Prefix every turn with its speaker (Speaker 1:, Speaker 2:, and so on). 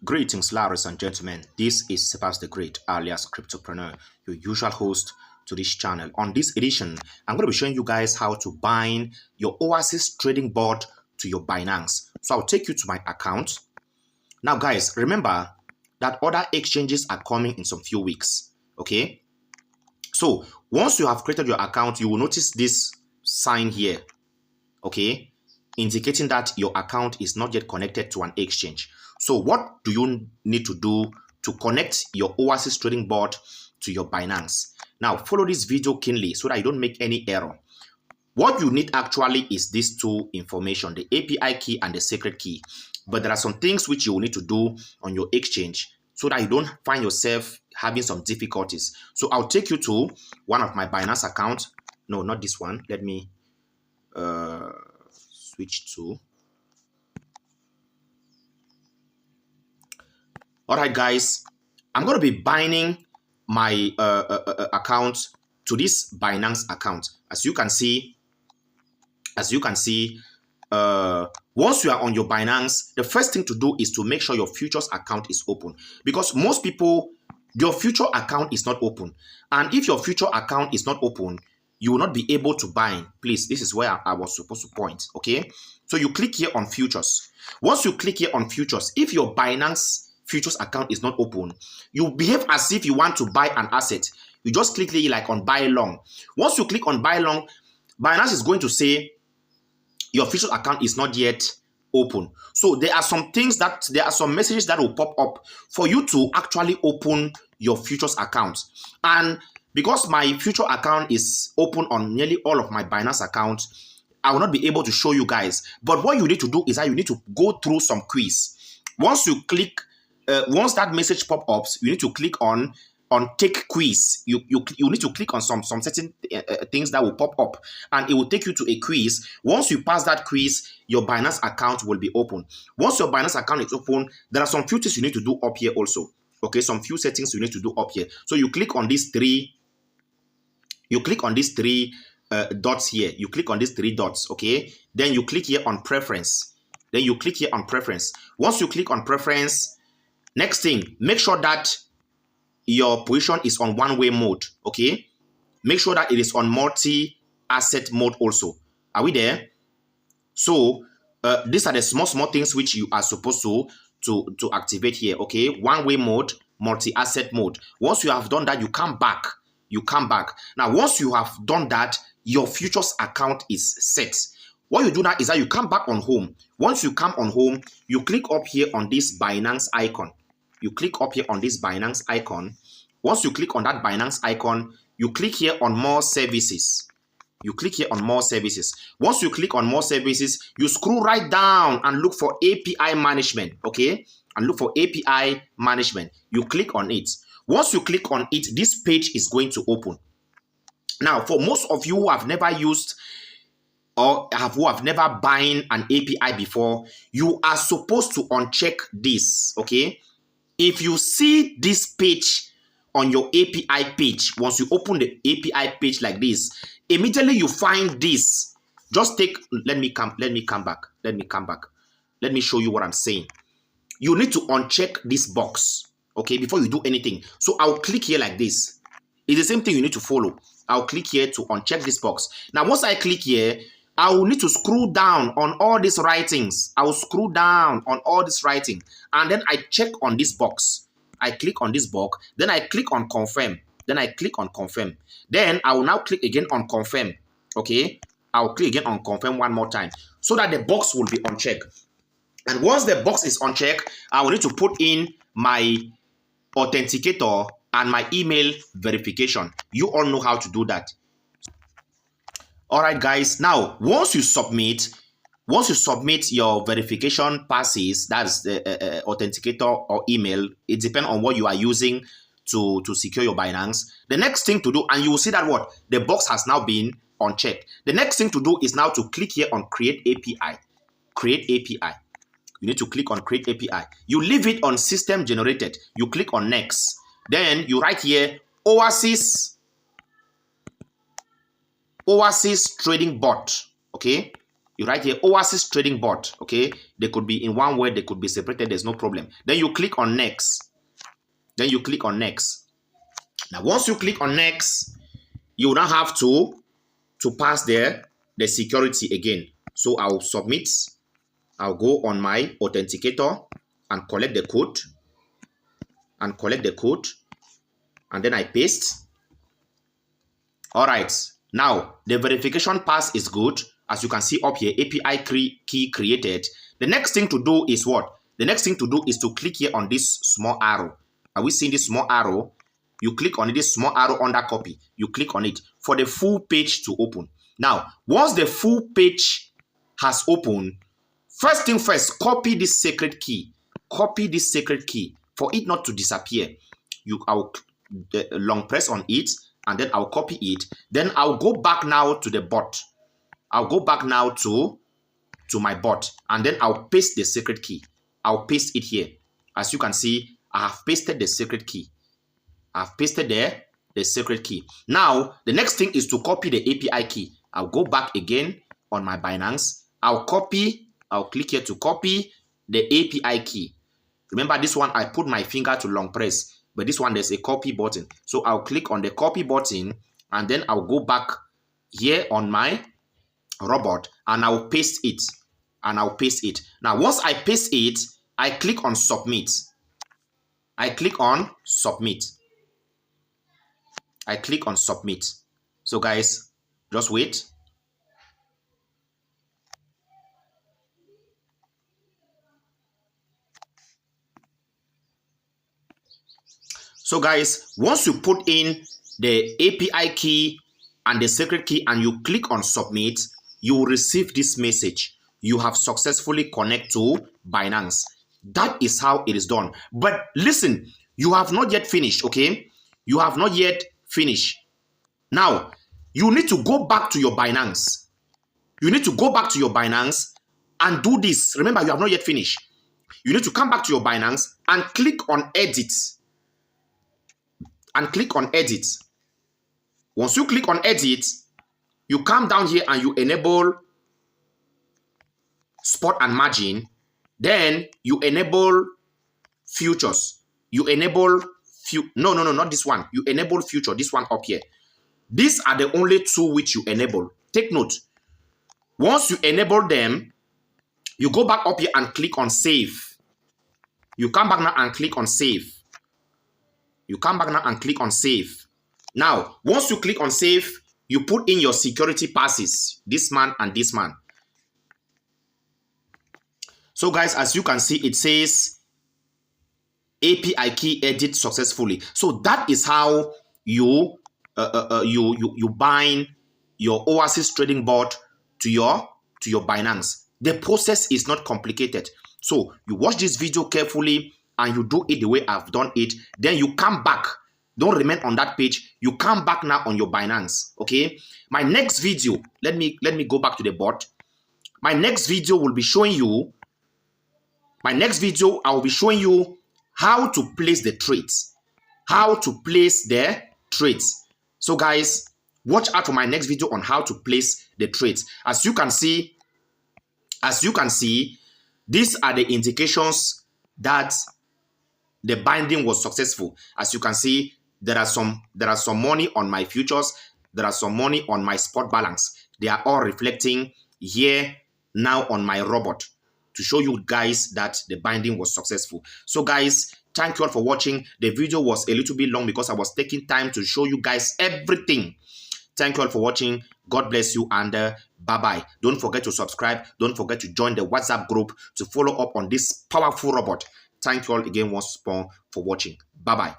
Speaker 1: Greetings, ladies and gentlemen. This is Sebastian the Great, alias Cryptopreneur, your usual host to this channel. On this edition, I'm going to be showing you guys how to bind your Oasis trading bot to your Binance. So I'll take you to my account. Now, guys, remember that other exchanges are coming in some few weeks. Okay. So once you have created your account, you will notice this sign here. Okay, indicating that your account is not yet connected to an exchange. So what do you need to do to connect your Oasis trading bot to your Binance? Now, follow this video keenly so that you don't make any error. What you need actually is these two information, the API key and the secret key. But there are some things which you will need to do on your exchange so that you don't find yourself having some difficulties. So I'll take you to one of my Binance accounts. No, not this one. Let me switch to. All right, guys, I'm going to be binding my account to this Binance account. As you can see, once you are on your Binance, the first thing to do is to make sure your futures account is open, because most people, your future account is not open. And if your future account is not open, you will not be able to bind. Please, this is where I was supposed to point, okay? So you click here on futures. Once you click here on futures, if your Binance futures account is not open, you behave as if you want to buy an asset. You just click here like on buy long. Once you click on buy long, Binance is going to say your futures account is not yet open. So there are some messages that will pop up for you to actually open your futures account. And because my future account is open on nearly all of my Binance accounts, I will not be able to show you guys. But what you need to do is that you need to go through some quiz. Once you click, once that message pop up, you need to click on take quiz. You need to click on some certain things that will pop up, and it will take you to a quiz. Once you pass that quiz, your Binance account will be open. Once your Binance account is open, there are some few things you need to do up here also. Okay, some few settings you need to do up here. So you click on these three. You click on these three dots here. You click on these three dots, okay? Then you click here on preference. Then you click here on preference. Once you click on preference, next thing, make sure that your position is on one-way mode, okay? Make sure that it is on multi-asset mode also. Are we there? So these are the small things which you are supposed to activate here, okay? One-way mode, multi-asset mode. Once you have done that, you come back. Now, once you have done that, your futures account is set. What you do now is that you come back on home. Once you come on home, you click up here on this Binance icon. You click up here on this Binance icon. Once you click on that Binance icon, you click here on more services. You click here on more services. Once you click on more services, you scroll right down and look for API management, okay? And look for API management. You click on it. Once you click on it, this page is going to open. Now, for most of you who have never used or who have never bind an API before, you are supposed to uncheck this, okay? If you see this page on your API page, once you open the API page like this, immediately you find this. Just take, let me come back. Let me show you what I'm saying. You need to uncheck this box, okay, before you do anything. So I'll click here like this. It's the same thing you need to follow. I'll click here to uncheck this box. Now, once I click here, I will need to scroll down on all these writings. I will scroll down on all this writing, and then I check on this box. I click on this box, then I click on confirm. Then I click on confirm. Then I will now click again on confirm. Okay, I'll click again on confirm one more time so that the box will be unchecked. And once the box is unchecked, I will need to put in my authenticator and my email verification. You all know how to do that. All right, guys. Now, once you submit your verification passes, that's the authenticator or email. It depends on what you are using to secure your Binance. The next thing to do, and you will see that what the box has now been unchecked. The next thing to do is now to click here on create API. Create API. You need to click on create API. You leave it on system generated. You click on next. Then you write here Oasis trading bot. Okay. You write here Oasis trading bot. Okay, they could be in one word, they could be separated, there's no problem. Then you click on next. Then you click on next. Now once you click on next, you now have to pass the security again. So I'll submit. I'll go on my authenticator and collect the code. And then I paste. All right. Now the verification pass is good. As you can see up here, API key created. The next thing to do is what? The next thing to do is to click here on this small arrow. Are we seeing this small arrow? You click on this small arrow under copy. You click on it for the full page to open. Now, once the full page has opened, first thing first, copy this secret key. Copy this secret key for it not to disappear. I'll long press on it, and then I'll copy it. Then I'll go back now to the bot. I'll go back now to my bot, and then I'll paste the secret key. I'll paste it here. As you can see, I have pasted the secret key. I've pasted there the secret key. Now, the next thing is to copy the API key. I'll go back again on my Binance. I'll click here to copy the API key. Remember this one, I put my finger to long press, but this one, there's a copy button. So I'll click on the copy button, and then I'll go back here on my robot, and I'll paste it. Now, once I paste it, I click on submit. So guys, just wait. So guys, once you put in the API key and the secret key and you click on submit, you will receive this message. You have successfully connected to Binance. That is how it is done. But listen, you have not yet finished, okay? You have not yet finished. Now, you need to go back to your Binance. You need to go back to your Binance and do this. Remember, you have not yet finished. You need to come back to your Binance and click on edit. Once you click on edit, you come down here and you enable spot and margin. Then you enable futures. You enable not this one. You enable future, this one up here. These are the only two which you enable. Take note. Once you enable them, you go back up here and click on save. You come back now and click on save. Now, once you click on save, you put in your security passes, this man and this man. So guys, as you can see, it says API key edit successfully. So that is how you bind your Oasis trading bot to your Binance. The process is not complicated. So you watch this video carefully and you do it the way I've done it. Then you come back. Don't remain on that page. You come back now on your Binance. Okay. My next video, let me go back to the bot. My next video will be showing you. I will be showing you how to place the trades. So guys, watch out for my next video on how to place the trades. As you can see, these are the indications that the binding was successful. As you can see, there are some money on my futures. There are some money on my spot balance. They are all reflecting here now on my robot to show you guys that the binding was successful. So guys, thank you all for watching. The video was a little bit long because I was taking time to show you guys everything. Thank you all for watching. God bless you, and bye-bye. Don't forget to subscribe. Don't forget to join the WhatsApp group to follow up on this powerful robot. Thank you all again once more for watching. Bye-bye.